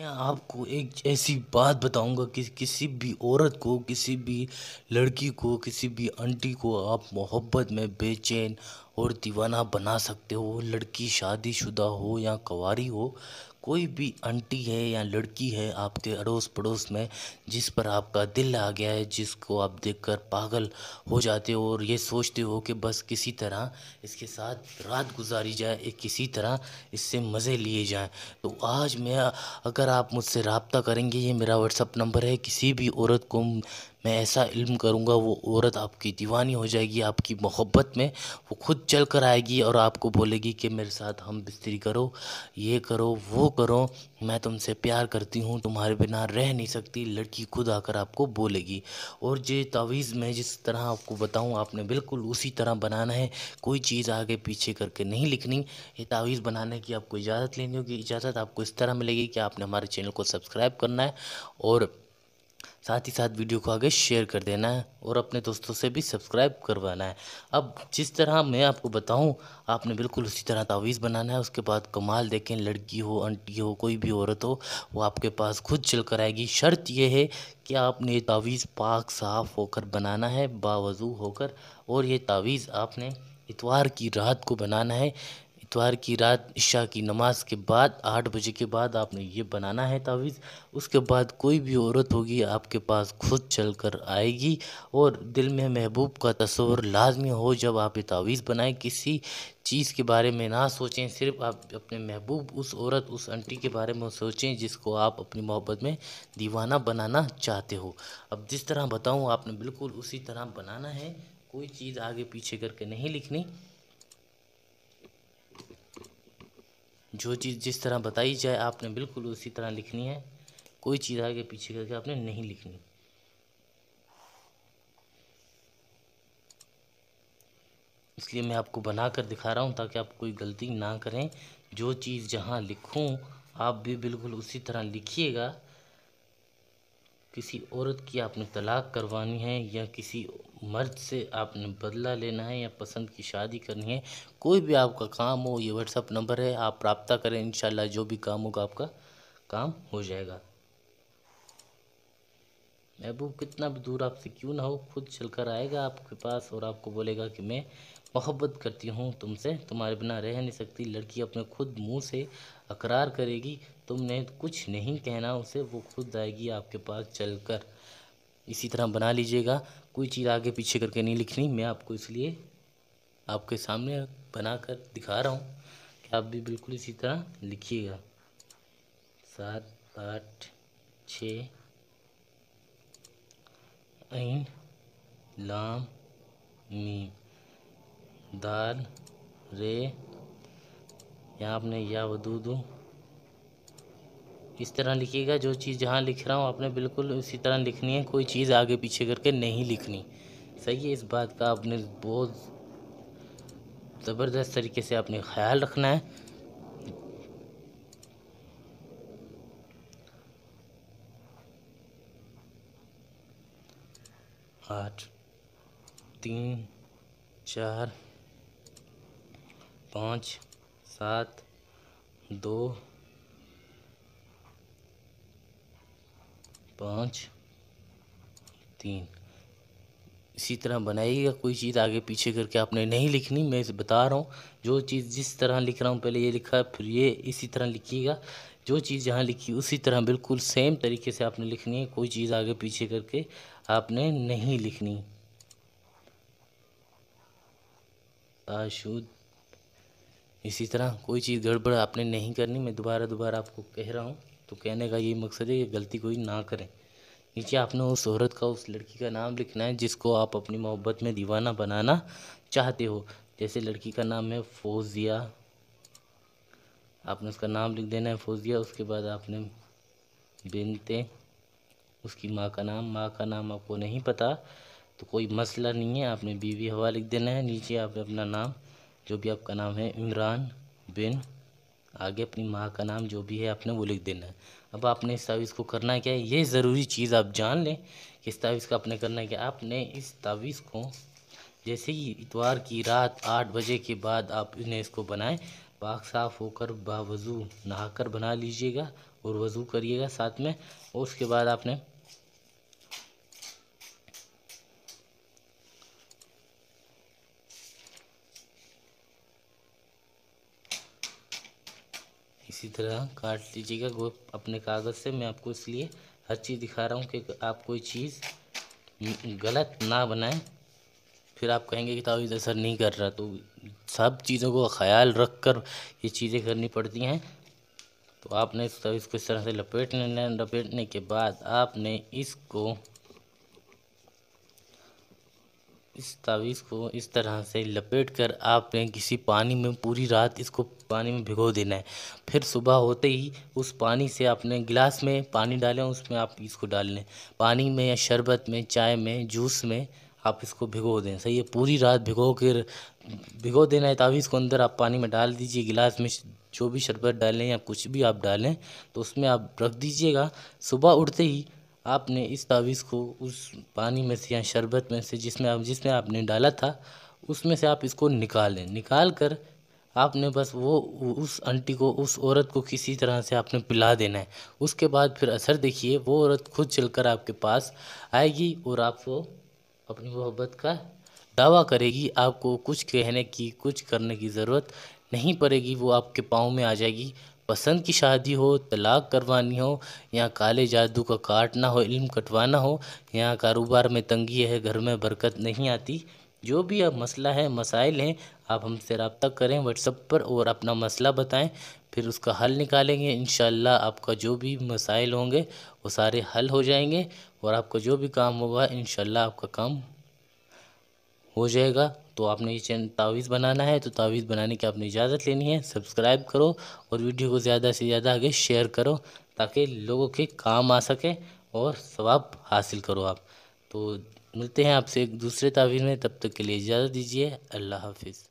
میں آپ کو ایک ایسی بات بتاؤں گا کہ کسی بھی عورت کو، کسی بھی لڑکی کو، کسی بھی آنٹی کو آپ محبت میں بے چین اور دیوانہ بنا سکتے ہو۔ وہ لڑکی شادی شدہ ہو یا کنواری ہو، کوئی بھی آنٹی ہے یا لڑکی ہے آپ کے اڑوس پڑوس میں جس پر آپ کا دل آ گیا ہے، جس کو آپ دیکھ کر پاگل ہو جاتے ہو اور یہ سوچتے ہو کہ بس کسی طرح اس کے ساتھ رات گزاری جائے، کسی طرح اس سے مزے لیے جائیں، تو آج اگر آپ مجھ سے رابطہ کریں گے، یہ میرا واٹسپ نمبر ہے، کسی بھی عورت کو میں ایسا علم کروں گا، وہ عورت آپ کی دیوانی ہو جائے گی، آپ کی محبت میں وہ خود چل کر آئے گی اور آپ کو بولے گی کہ میرے ساتھ ہم بستری کرو، یہ کرو، وہ کرو، میں تم سے پیار کرتی ہوں، تمہارے بنا رہ نہیں سکتی۔ لڑکی خود آ کر آپ کو بولے گی۔ اور یہ تعویذ میں جس طرح آپ کو بتاؤں، آپ نے بالکل اسی طرح بنانا ہے، کوئی چیز آگے پیچھے کر کے نہیں لکھنی۔ یہ تعویذ بنانے کی آپ کو اجازت لینی ہوگی۔ اجازت آپ کو اس طرح ملے گی کہ آپ نے ہمارے چینل کو سبسکرائب کرنا ہے اور ساتھ ہی ساتھ ویڈیو کو آگے شیئر کر دینا ہے اور اپنے دوستوں سے بھی سبسکرائب کروانا ہے۔ اب جس طرح میں آپ کو بتاؤں، آپ نے بالکل اسی طرح تعویذ بنانا ہے۔ اس کے بعد کمال دیکھیں، لڑکی ہو، آنٹی ہو، کوئی بھی عورت ہو، وہ آپ کے پاس خود چل کر آئے گی۔ شرط یہ ہے کہ آپ نے یہ تعویذ پاک صاف ہو کر بنانا ہے، باوضو ہو کر، اور یہ تعویذ آپ نے اتوار کی رات کو بنانا ہے۔ اتوار کی رات عشاء کی نماز کے بعد 8 بجے کے بعد آپ نے یہ بنانا ہے تعویذ۔ اس کے بعد کوئی بھی عورت ہوگی آپ کے پاس خود چل کر آئے گی اور دل میں محبوب کا تصور لازمی ہو جب آپ یہ تعویذ بنائیں۔ کسی چیز کے بارے میں نہ سوچیں، صرف آپ اپنے محبوب اس عورت، اس آنٹی کے بارے میں سوچیں جس کو آپ اپنی محبت میں دیوانہ بنانا چاہتے ہو۔ اب جس طرح بتاؤں، آپ نے بالکل اسی طرح بنانا ہے، کوئی چیز آگے پیچھے کر کے نہیں لکھنی۔ جو چیز جس طرح بتائی جائے آپ نے بالکل اسی طرح لکھنی ہے، کوئی چیز آگے پیچھے کر کے آپ نے نہیں لکھنی۔ اس لیے میں آپ کو بنا کر دکھا رہا ہوں تاکہ آپ کوئی غلطی نہ کریں۔ جو چیز جہاں لکھوں آپ بھی بالکل اسی طرح لکھیے گا۔ کسی عورت کی آپ نے طلاق کروانی ہے یا کسی مرد سے آپ نے بدلہ لینا ہے یا پسند کی شادی کرنی ہے، کوئی بھی آپ کا کام ہو، یہ واٹسپ نمبر ہے، آپ رابطہ کریں، انشاءاللہ جو بھی کام ہوگا آپ کا کام ہو جائے گا۔ محبوب کتنا بھی دور آپ سے کیوں نہ ہو، خود چل کر آئے گا آپ کے پاس اور آپ کو بولے گا کہ میں محبت کرتی ہوں تم سے، تمہارے بنا رہ نہیں سکتی۔ لڑکی اپنے خود منہ سے اقرار کرے گی، تم نے کچھ نہیں کہنا اسے، وہ خود آئے گی آپ کے پاس چل کر۔ اسی طرح بنا لیجئے گا، کوئی چیز آگے پیچھے کر کے نہیں لکھنی۔ میں آپ کو اس لیے آپ کے سامنے بنا کر دکھا رہا ہوں کہ آپ بھی بالکل اسی طرح لکھیے گا۔ 7 8 6 عین لام میم دال رے، یہاں آپ نے یا ودودو اس طرح لکھیے گا۔ جو چیز جہاں لکھ رہا ہوں آپ نے بالکل اسی طرح لکھنی ہے، کوئی چیز آگے پیچھے کر کے نہیں لکھنی۔ صحیح ہے، اس بات کا آپ نے بہت زبردست طریقے سے آپ نے خیال رکھنا ہے۔ 8 3 4 5 7 2 5 3 اسی طرح بنائیے گا، کوئی چیز آگے پیچھے کر کے آپ نے نہیں لکھنی۔ میں اسے بتا رہا ہوں، جو چیز جس طرح لکھ رہا ہوں، پہلے یہ لکھا پھر یہ اسی طرح لکھیے گا۔ جو چیز جہاں لکھی اسی طرح بالکل سیم طریقے سے آپ نے لکھنی ہے، کوئی چیز آگے پیچھے کر کے آپ نے نہیں لکھنی۔ آشود اسی طرح کوئی چیز گڑبڑ آپ نے نہیں کرنی۔ میں دوبارہ آپ کو کہہ رہا ہوں، تو کہنے کا یہ مقصد ہے کہ غلطی کوئی نہ کریں۔ نیچے آپ نے اس عورت کا، اس لڑکی کا نام لکھنا ہے جس کو آپ اپنی محبت میں دیوانہ بنانا چاہتے ہو۔ جیسے لڑکی کا نام ہے فوزیہ، آپ نے اس کا نام لکھ دینا ہے فوزیہ۔ اس کے بعد آپ نے بنتے، اس کی ماں کا نام آپ کو نہیں پتہ تو کوئی مسئلہ نہیں ہے، آپ نے بیوی ہوا لکھ دینا ہے۔ نیچے آپ نے اپنا نام، جو بھی آپ کا نام ہے، عمران بن، آگے اپنی ماں کا نام جو بھی ہے آپ نے وہ لکھ دینا ہے۔ اب آپ نے اس تعویذ کو کرنا ہے کیا ہے، یہ ضروری چیز آپ جان لیں کہ اس تعویذ کا آپ نے کرنا ہے کہ آپ نے اس تعویذ کو جیسے ہی اتوار کی رات 8 بجے کے بعد آپ نے اس کو بنائیں، پاک صاف ہو کر باوضو نہا کر بنا لیجئے گا اور وضو کریے گا ساتھ میں، اور اس کے بعد آپ نے اسی طرح کاٹ لیجیے گا اپنے کاغذ سے۔ میں آپ کو اس لیے ہر چیز دکھا رہا ہوں کہ آپ کوئی چیز غلط نہ بنائیں، پھر آپ کہیں گے کہ تعویذ اثر نہیں کر رہا۔ تو سب چیزوں کو خیال رکھ کر یہ چیزیں کرنی پڑتی ہیں۔ تو آپ نے اس تعویذ کو اس طرح سے لپیٹنے کے بعد آپ نے اس تعویذ کو اس طرح سے لپیٹ کر آپ نے کسی پانی میں پوری رات اس کو پانی میں بھگو دینا ہے۔ پھر صبح ہوتے ہی اس پانی سے آپ نے گلاس میں پانی ڈالیں، اس میں آپ اس کو ڈال لیں، پانی میں یا شربت میں، چائے میں، جوس میں آپ اس کو بھگو دیں۔ صحیح ہے، پوری رات بھگو دینا ہے تعویذ کو۔ اندر آپ پانی میں ڈال دیجئے، گلاس میں جو بھی شربت ڈالیں یا کچھ بھی آپ ڈالیں تو اس میں آپ رکھ دیجئے گا۔ صبح اٹھتے ہی آپ نے اس تعویذ کو اس پانی میں سے یا شربت میں سے جس میں آپ نے ڈالا تھا اس میں سے آپ اس کو نکالیں۔ نکال کر آپ نے بس اس انٹی کو، اس عورت کو کسی طرح سے آپ نے پلا دینا ہے۔ اس کے بعد پھر اثر دیکھیے، وہ عورت خود چل کر آپ کے پاس آئے گی اور آپ کو اپنی محبت کا دعویٰ کرے گی۔ آپ کو کچھ کہنے کی، کچھ کرنے کی ضرورت نہیں پڑے گی، وہ آپ کے پاؤں میں آ جائے گی۔ پسند کی شادی ہو، طلاق کروانی ہو، یا کالے جادو کا کاٹنا ہو، علم کٹوانا ہو، یا کاروبار میں تنگی ہے، گھر میں برکت نہیں آتی، جو بھی اب مسئلہ ہے، مسائل ہیں، آپ ہم سے رابطہ کریں واٹس ایپ پر اور اپنا مسئلہ بتائیں، پھر اس کا حل نکالیں گے۔ انشاءاللہ آپ کا جو بھی مسائل ہوں گے وہ سارے حل ہو جائیں گے، اور آپ کا جو بھی کام ہوگا انشاءاللہ آپ کا کام ہو جائے گا۔ تو آپ نے یہ تعویذ بنانا ہے تو تعویذ بنانے کی آپ نے اجازت لینی ہے۔ سبسکرائب کرو اور ویڈیو کو زیادہ سے زیادہ آگے شیئر کرو تاکہ لوگوں کے کام آ سکے اور ثواب حاصل کرو آپ۔ تو ملتے ہیں آپ سے ایک دوسرے تعویذ میں، تب تک کے لیے اجازت دیجیے۔ اللہ حافظ۔